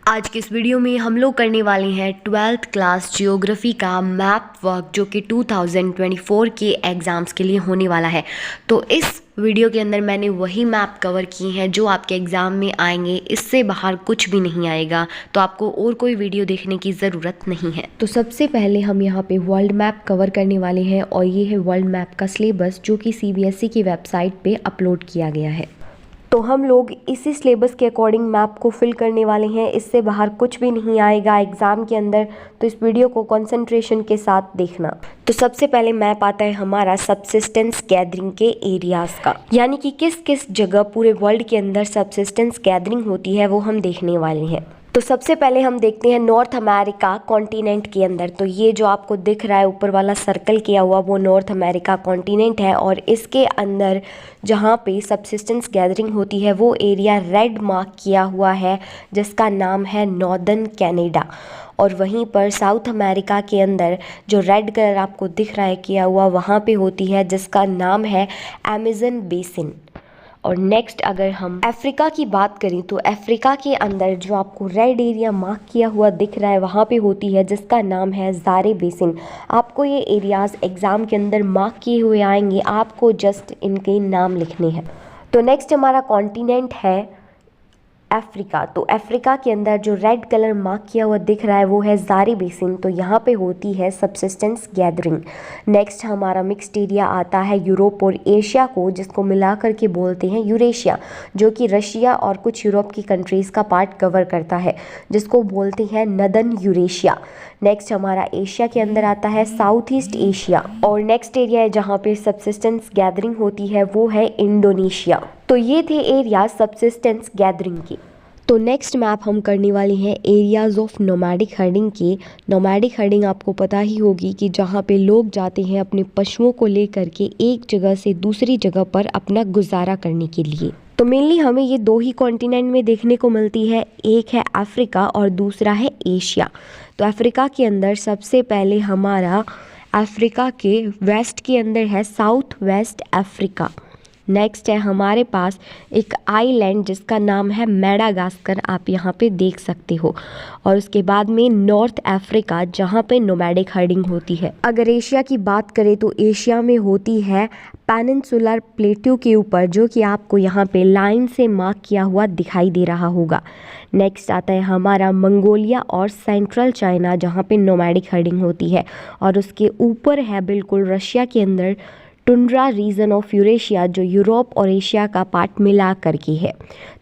आज के इस वीडियो में हम लोग करने वाले हैं 12th क्लास जियोग्राफी का मैप वर्क जो कि 2024 के एग्ज़ाम्स के लिए होने वाला है। तो इस वीडियो के अंदर मैंने वही मैप कवर किए हैं जो आपके एग्ज़ाम में आएंगे, इससे बाहर कुछ भी नहीं आएगा, तो आपको और कोई वीडियो देखने की ज़रूरत नहीं है। तो सबसे पहले हम यहाँ पे वर्ल्ड मैप कवर करने वाले हैं और ये है वर्ल्ड मैप का सिलेबस जो कि CBSE की वेबसाइट पे अपलोड किया गया है। तो हम लोग इसी सिलेबस के अकॉर्डिंग मैप को फिल करने वाले हैं, इससे बाहर कुछ भी नहीं आएगा एग्ज़ाम के अंदर। तो इस वीडियो को कंसंट्रेशन के साथ देखना। तो सबसे पहले मैप आता है हमारा सबसिस्टेंस गैदरिंग के एरियाज़ का, यानी कि किस किस जगह पूरे वर्ल्ड के अंदर सबसिस्टेंस गैदरिंग होती है वो हम देखने वाले हैं। तो सबसे पहले हम देखते हैं नॉर्थ अमेरिका कॉन्टिनेंट के अंदर। तो ये जो आपको दिख रहा है ऊपर वाला सर्कल किया हुआ वो नॉर्थ अमेरिका कॉन्टिनेंट है और इसके अंदर जहाँ पे सबसिस्टेंस गैदरिंग होती है वो एरिया रेड मार्क किया हुआ है जिसका नाम है नॉर्दर्न कनाडा। और वहीं पर साउथ अमेरिका के अंदर जो रेड कलर आपको दिख रहा है किया हुआ वहाँ पे होती है जिसका नाम है अमेज़न बेसिन। और नेक्स्ट अगर हम अफ्रीका की बात करें तो अफ्रीका के अंदर जो आपको रेड एरिया मार्क किया हुआ दिख रहा है वहाँ पे होती है जिसका नाम है ज़ारे बेसिन। आपको ये एरियाज़ एग्ज़ाम के अंदर मार्क किए हुए आएंगे, आपको जस्ट इनके नाम लिखने हैं। तो नेक्स्ट हमारा कॉन्टिनेंट है अफ्रीका। तो अफ्रीका के अंदर जो रेड कलर मार्क किया हुआ दिख रहा है वो है ज़ारे बेसिन। तो यहाँ पे होती है सबसिस्टेंस गैदरिंग। नेक्स्ट हमारा मिक्स्ड एरिया आता है यूरोप और एशिया को, जिसको मिला करके बोलते हैं यूरेशिया, जो कि रशिया और कुछ यूरोप की कंट्रीज़ का पार्ट कवर करता है जिसको बोलते हैं नदर्न यूरेशिया। नेक्स्ट हमारा एशिया के अंदर आता है साउथ ईस्ट एशिया। और नेक्स्ट एरिया है जहाँ पे सबसिस्टेंस गैदरिंग होती है वो है इंडोनेशिया। तो ये थे एरिया सबसिस्टेंस गैदरिंग के। तो नेक्स्ट मैप हम करने वाले हैं एरियाज़ ऑफ नोमैडिक हर्डिंग के। नोमैडिक हर्डिंग आपको पता ही होगी कि जहाँ पे लोग जाते हैं अपने पशुओं को लेकर के एक जगह से दूसरी जगह पर अपना गुजारा करने के लिए। तो मेनली हमें ये दो ही कॉन्टिनेंट में देखने को मिलती है, एक है अफ्रीका और दूसरा है एशिया। तो अफ्रीका के अंदर सबसे पहले हमारा अफ्रीका के वेस्ट के अंदर है साउथ वेस्ट अफ्रीका। नेक्स्ट है हमारे पास एक आइलैंड जिसका नाम है मेडागास्कर, आप यहाँ पे देख सकते हो। और उसके बाद में नॉर्थ अफ्रीका जहाँ पे नोमैडिक हर्डिंग होती है। अगर एशिया की बात करें तो एशिया में होती है पेनिनसुलर प्लेट्यू के ऊपर, जो कि आपको यहाँ पे लाइन से मार्क किया हुआ दिखाई दे रहा होगा। नेक्स्ट आता है हमारा मंगोलिया और सेंट्रल चाइना जहाँ पे नोमैडिक हर्डिंग होती है। और उसके ऊपर है बिल्कुल रशिया के अंदर टुंड्रा रीजन ऑफ यूरेशिया, जो यूरोप और एशिया का पार्ट मिला करके है।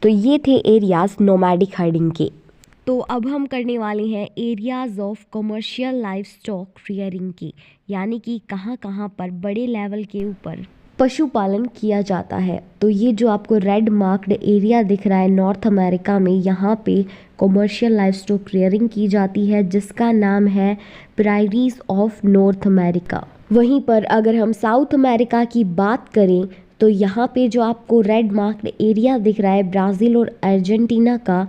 तो ये थे एरियाज नोमैडिक हर्डिंग के। तो अब हम करने वाले हैं areas of commercial life stock rearing की, यानी कि कहाँ कहाँ पर बड़े लेवल के ऊपर पशुपालन किया जाता है। तो ये जो आपको रेड मार्क्ड एरिया दिख रहा है नॉर्थ अमेरिका में, यहाँ पे कमर्शियल लाइफ स्टॉक रियरिंग की जाती है जिसका नाम है प्रायरीज ऑफ नॉर्थ अमेरिका। वहीं पर अगर हम साउथ अमेरिका की बात करें तो यहाँ पे जो आपको रेड मार्क्ड एरिया दिख रहा है ब्राज़ील और अर्जेंटीना का,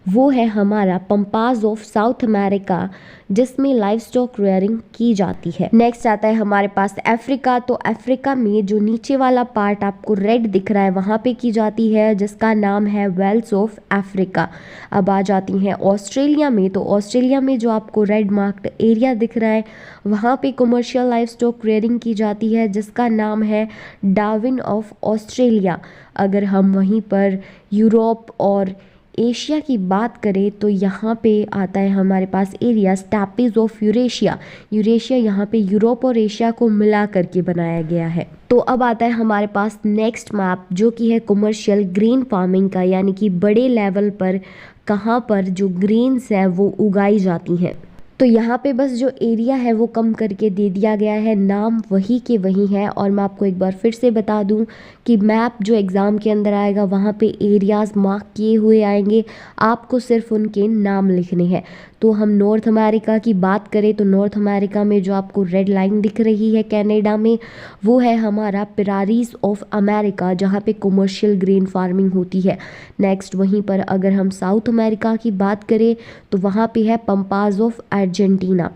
वो है हमारा पंपास ऑफ साउथ अमेरिका जिसमें लाइफ स्टॉक रेयरिंग की जाती है। नेक्स्ट आता है हमारे पास अफ्रीका। तो अफ्रीका में जो नीचे वाला पार्ट आपको रेड दिख रहा है वहाँ पे की जाती है जिसका नाम है वेल्स ऑफ अफ्रीका। अब आ जाती हैं ऑस्ट्रेलिया में। तो ऑस्ट्रेलिया में जो आपको रेड मार्क्ड एरिया दिख रहा है वहाँ पे कमर्शियल लाइफ स्टॉक रेयरिंग की जाती है जिसका नाम है डार्विन ऑफ ऑस्ट्रेलिया। अगर हम वहीं पर यूरोप और एशिया की बात करें तो यहाँ पे आता है हमारे पास area steppes of Eurasia. Eurasia यहाँ पे यूरोप और एशिया को मिला करके बनाया गया है। तो अब आता है हमारे पास नेक्स्ट मैप जो कि है कमर्शियल ग्रीन फार्मिंग का, यानी कि बड़े लेवल पर कहाँ पर जो ग्रीन्स है वो उगाई जाती हैं। तो यहाँ पे बस जो एरिया है वो कम करके दे दिया गया है, नाम वही के वही है। और मैं आपको एक बार फिर से बता दूं कि मैप जो एग्ज़ाम के अंदर आएगा वहाँ पे एरियाज़ मार्क किए हुए आएंगे, आपको सिर्फ उनके नाम लिखने हैं। तो हम नॉर्थ अमेरिका की बात करें तो नॉर्थ अमेरिका में जो आपको रेड लाइन दिख रही है कनाडा में, वो है हमारा प्रायरीज ऑफ अमेरिका जहाँ पे कमर्शियल ग्रीन फार्मिंग होती है। नेक्स्ट वहीं पर अगर हम साउथ अमेरिका की बात करें तो वहाँ पे है पंपास ऑफ अर्जेंटीना।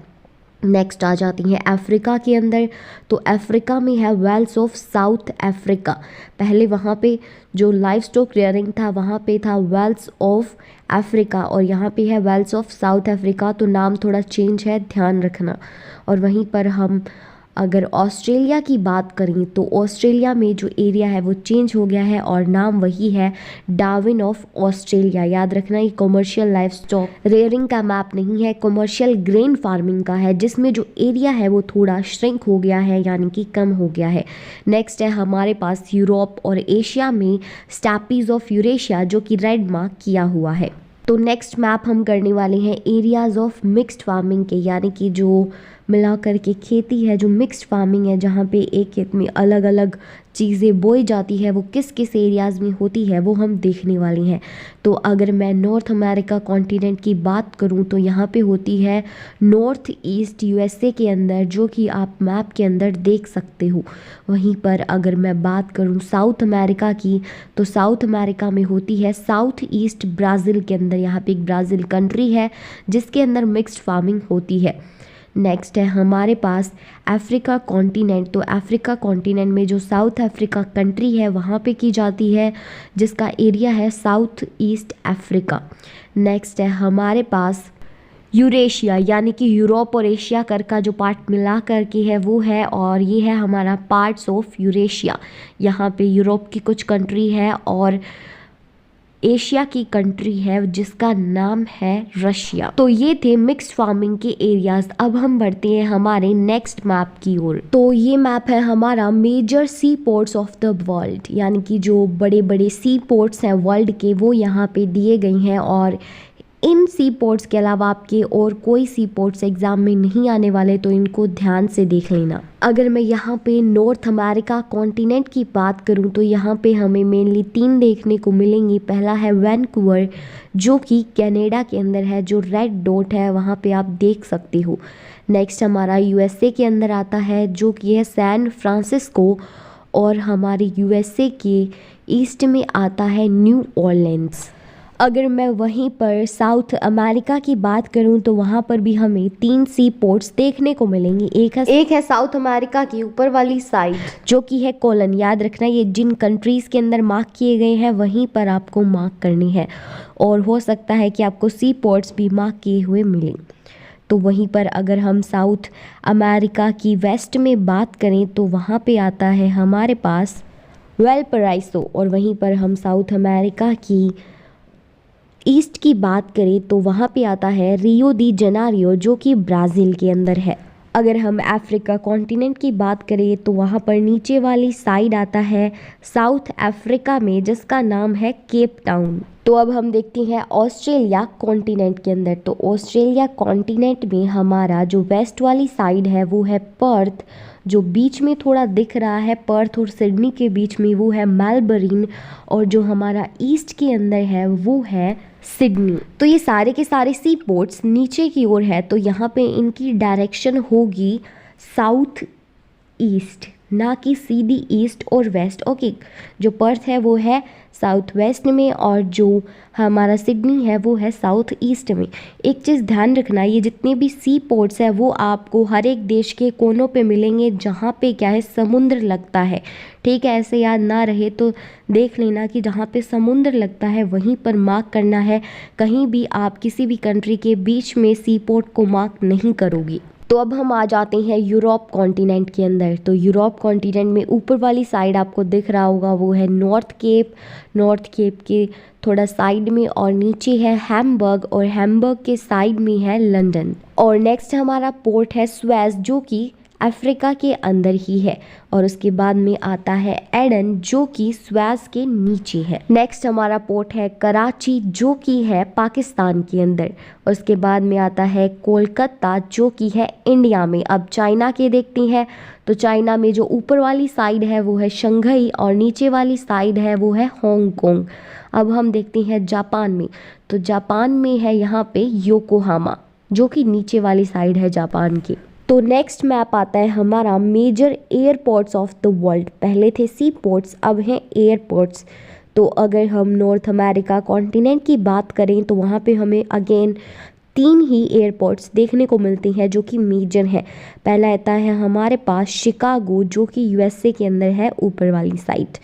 नेक्स्ट आ जाती हैं अफ्रीका के अंदर। तो अफ्रीका में है वेल्स ऑफ साउथ अफ्रीका। पहले वहाँ पे जो लाइव स्टॉक रेयरिंग था वहाँ पे था वेल्स ऑफ अफ्रीका, और यहाँ पे है वेल्स ऑफ साउथ अफ्रीका। तो नाम थोड़ा चेंज है, ध्यान रखना। और वहीं पर हम अगर ऑस्ट्रेलिया की बात करें तो ऑस्ट्रेलिया में जो एरिया है वो चेंज हो गया है और नाम वही है डार्विन ऑफ ऑस्ट्रेलिया। याद रखना ये कमर्शियल लाइफ स्टॉक रेयरिंग का मैप नहीं है, कमर्शियल ग्रेन फार्मिंग का है, जिसमें जो एरिया है वो थोड़ा श्रिंक हो गया है, यानी कि कम हो गया है। नेक्स्ट है हमारे पास यूरोप और एशिया में स्टैपीज ऑफ यूरेशिया, जो कि रेड मार्क किया हुआ है। तो नेक्स्ट मैप हम करने वाले हैं एरियाज़ ऑफ मिक्स्ड फार्मिंग के, यानी कि जो मिलाकर के खेती है, जो मिक्स्ड फार्मिंग है, जहाँ पे एक खेत में अलग अलग चीज़ें बोई जाती है, वो किस किस एरियाज़ में होती है वो हम देखने वाले हैं। तो अगर मैं नॉर्थ अमेरिका कॉन्टिनेंट की बात करूँ तो यहाँ पे होती है नॉर्थ ईस्ट यूएसए के अंदर, जो कि आप मैप के अंदर देख सकते हो। वहीं पर अगर मैं बात करूँ साउथ अमेरिका की, तो साउथ अमेरिका में होती है साउथ ईस्ट ब्राज़ील के अंदर। यहाँ पे एक ब्राज़ील कंट्री है जिसके अंदर मिक्स्ड फार्मिंग होती है। नेक्स्ट है हमारे पास अफ्रीका कॉन्टिनेंट। तो अफ्रीका कॉन्टिनेंट में जो साउथ अफ्रीका कंट्री है वहाँ पे की जाती है, जिसका एरिया है साउथ ईस्ट अफ्रीका। नेक्स्ट है हमारे पास यूरेशिया, यानी कि यूरोप और एशिया कर का जो पार्ट मिला करके है वो है, और ये है हमारा पार्ट्स ऑफ यूरेशिया। यहाँ पे यूरोप की कुछ कंट्री है और एशिया की कंट्री है जिसका नाम है रशिया। तो ये थे मिक्स्ड फार्मिंग के एरियाज। अब हम बढ़ते हैं हमारे नेक्स्ट मैप की ओर। तो ये मैप है हमारा major sea ports of the world, यानी कि जो बड़े बड़े सी पोर्ट्स हैं वर्ल्ड के वो यहाँ पे दिए गए हैं। और इन सी पोर्ट्स के अलावा आपके और कोई सी पोर्ट्स एग्जाम में नहीं आने वाले, तो इनको ध्यान से देख लेना। अगर मैं यहाँ पे नॉर्थ अमेरिका कॉन्टिनेंट की बात करूँ तो यहाँ पे हमें मेनली 3 देखने को मिलेंगी। पहला है वैंकूवर, जो कि कनाडा के अंदर है, जो रेड डॉट है वहाँ पे आप देख सकते हो। नेक्स्ट हमारा यूएसए के अंदर आता है, जो कि है सैन फ्रांसिस्को, और हमारे यूएसए के ईस्ट में आता है न्यू ऑरलीन्स। अगर मैं वहीं पर साउथ अमेरिका की बात करूं तो वहाँ पर भी हमें 3 सी पोर्ट्स देखने को मिलेंगी। एक है साउथ अमेरिका की ऊपर वाली साइड, जो कि है कोलन। याद रखना ये जिन कंट्रीज़ के अंदर मार्क किए गए हैं वहीं पर आपको मार्क करनी है, और हो सकता है कि आपको सी पोर्ट्स भी मार्क किए हुए मिलें। तो वहीं पर अगर हम साउथ अमेरिका की वेस्ट में बात करें तो वहाँ पे आता है हमारे पास वेलपराइसो, और वहीं पर हम साउथ अमेरिका की ईस्ट की बात करें तो वहाँ पे आता है रियो दी जनेरियो, जो कि ब्राज़ील के अंदर है। अगर हम अफ्रीका कॉन्टिनेंट की बात करें तो वहाँ पर नीचे वाली साइड आता है साउथ अफ्रीका में, जिसका नाम है केप टाउन। तो अब हम देखते हैं ऑस्ट्रेलिया कॉन्टिनेंट के अंदर। तो ऑस्ट्रेलिया कॉन्टिनेंट में हमारा जो वेस्ट वाली साइड है वो है पर्थ, जो बीच में थोड़ा दिख रहा है पर्थ और सिडनी के बीच में वो है मेलबर्न, और जो हमारा ईस्ट के अंदर है वो है सिडनी। तो ये सारे के सारे सी पोर्ट्स नीचे की ओर है, तो यहाँ पे इनकी डायरेक्शन होगी साउथ ईस्ट, ना कि सीधी ईस्ट और वेस्ट। ओके, जो पर्थ है वो है साउथ वेस्ट में, और जो हमारा सिडनी है वो है साउथ ईस्ट में। एक चीज़ ध्यान रखना, ये जितने भी सी पोर्ट्स है वो आपको हर एक देश के कोनों पे मिलेंगे जहाँ पे क्या है समुद्र लगता है। ठीक है, ऐसे याद ना रहे तो देख लेना कि जहाँ पे समुद्र लगता है वहीं पर मार्क करना है। कहीं भी आप किसी भी कंट्री के बीच में सी पोर्ट को मार्क नहीं करोगी। तो अब हम आ जाते हैं यूरोप कॉन्टिनेंट के अंदर। तो यूरोप कॉन्टिनेंट में ऊपर वाली साइड आपको दिख रहा होगा वो है नॉर्थ केप, नॉर्थ केप के थोड़ा साइड में, और नीचे है हैम्बर्ग, और हैम्बर्ग के साइड में है लंदन। और नेक्स्ट हमारा पोर्ट है सुएज, जो कि अफ्रीका के अंदर ही है, और उसके बाद में आता है एडन, जो कि सुएज के नीचे है। नेक्स्ट हमारा पोर्ट है कराची, जो कि है पाकिस्तान के अंदर, और उसके बाद में आता है कोलकाता, जो कि है इंडिया में। अब चाइना के देखते हैं, तो चाइना में जो ऊपर वाली साइड है वो है शंघाई, और नीचे वाली साइड है वो है हांगकांग। अब हम देखते हैं जापान में। तो जापान में है यहाँ पे योकोहामा, जो कि नीचे वाली साइड है जापान की। तो नेक्स्ट मैप आता है हमारा major airports of the world. पहले थे सी पोर्ट्स, अब हैं एयरपोर्ट्स। तो अगर हम नॉर्थ अमेरिका कॉन्टिनेंट की बात करें तो वहाँ पे हमें अगेन तीन ही एयरपोर्ट्स देखने को मिलती हैं जो कि मेजर हैं। पहला आता है हमारे पास शिकागो जो कि यूएसए के अंदर है ऊपर वाली साइड।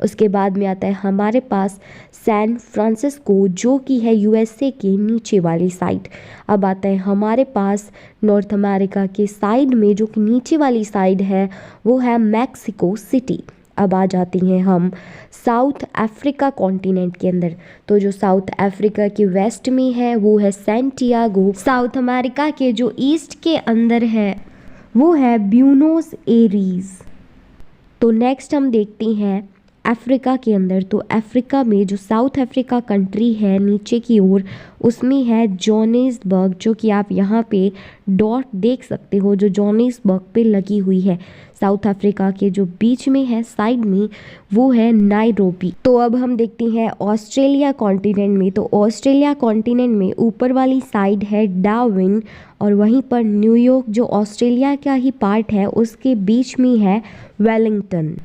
उसके बाद में आता है हमारे पास सैन फ्रांसिस्को जो कि है यूएसए के नीचे वाली साइड। अब आता है हमारे पास नॉर्थ अमेरिका के साइड में जो कि नीचे वाली साइड है वो है मैक्सिको सिटी। अब आ जाती हैं हम साउथ अफ्रीका कॉन्टिनेंट के अंदर। तो जो साउथ अफ्रीका के वेस्ट में है वो है सैंटियागो। साउथ अमेरिका के जो ईस्ट के अंदर है वो है ब्यूनोस एरीज। तो नेक्स्ट हम देखते हैं अफ्रीका के अंदर। तो अफ्रीका में जो साउथ अफ्रीका कंट्री है नीचे की ओर उसमें है जोहानिसबर्ग जो कि आप यहाँ पे डॉट देख सकते हो जो जोहानिसबर्ग पे लगी हुई है। साउथ अफ्रीका के जो बीच में है साइड में वो है नायरोबी। तो अब हम देखते हैं ऑस्ट्रेलिया कॉन्टिनेंट में। तो ऑस्ट्रेलिया कॉन्टिनेंट में ऊपर वाली साइड है डार्विन और वहीं पर न्यूयॉर्क जो ऑस्ट्रेलिया का ही पार्ट है उसके बीच में है वेलिंगटन।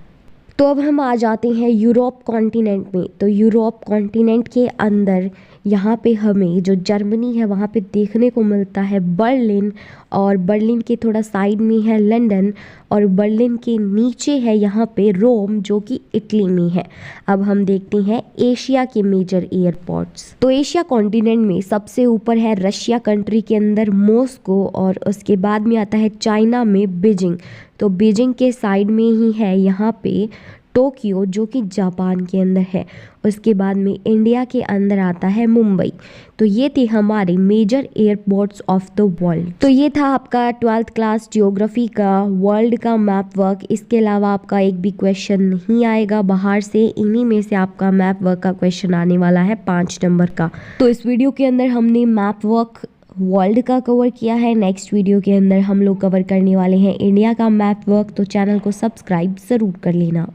तो अब हम आ जाते हैं यूरोप कॉन्टिनेंट में। तो यूरोप कॉन्टिनेंट के अंदर यहाँ पे हमें जो जर्मनी है वहाँ पे देखने को मिलता है बर्लिन और बर्लिन के थोड़ा साइड में है लंदन और बर्लिन के नीचे है यहाँ पे रोम जो कि इटली में है। अब हम देखते हैं एशिया के मेजर एयरपोर्ट्स। तो एशिया कॉन्टिनेंट में सबसे ऊपर है रशिया कंट्री के अंदर मॉस्को और उसके बाद में आता है चाइना में बीजिंग। तो बीजिंग के साइड में ही है यहाँ पे टोक्यो जो कि जापान के अंदर है। उसके बाद में इंडिया के अंदर आता है मुंबई। तो ये थे हमारे major airports of the world. तो ये था आपका 12th क्लास जियोग्राफी का वर्ल्ड का मैप वर्क। इसके अलावा आपका एक भी क्वेश्चन नहीं आएगा बाहर से, इन्हीं में से आपका मैप वर्क का क्वेश्चन आने वाला है 5 नंबर का। तो इस वीडियो के अंदर हमने मैप वर्क वर्ल्ड का कवर किया है। नेक्स्ट वीडियो के अंदर हम लोग कवर करने वाले हैं इंडिया का मैप वर्क। तो चैनल को सब्सक्राइब ज़रूर कर लेना।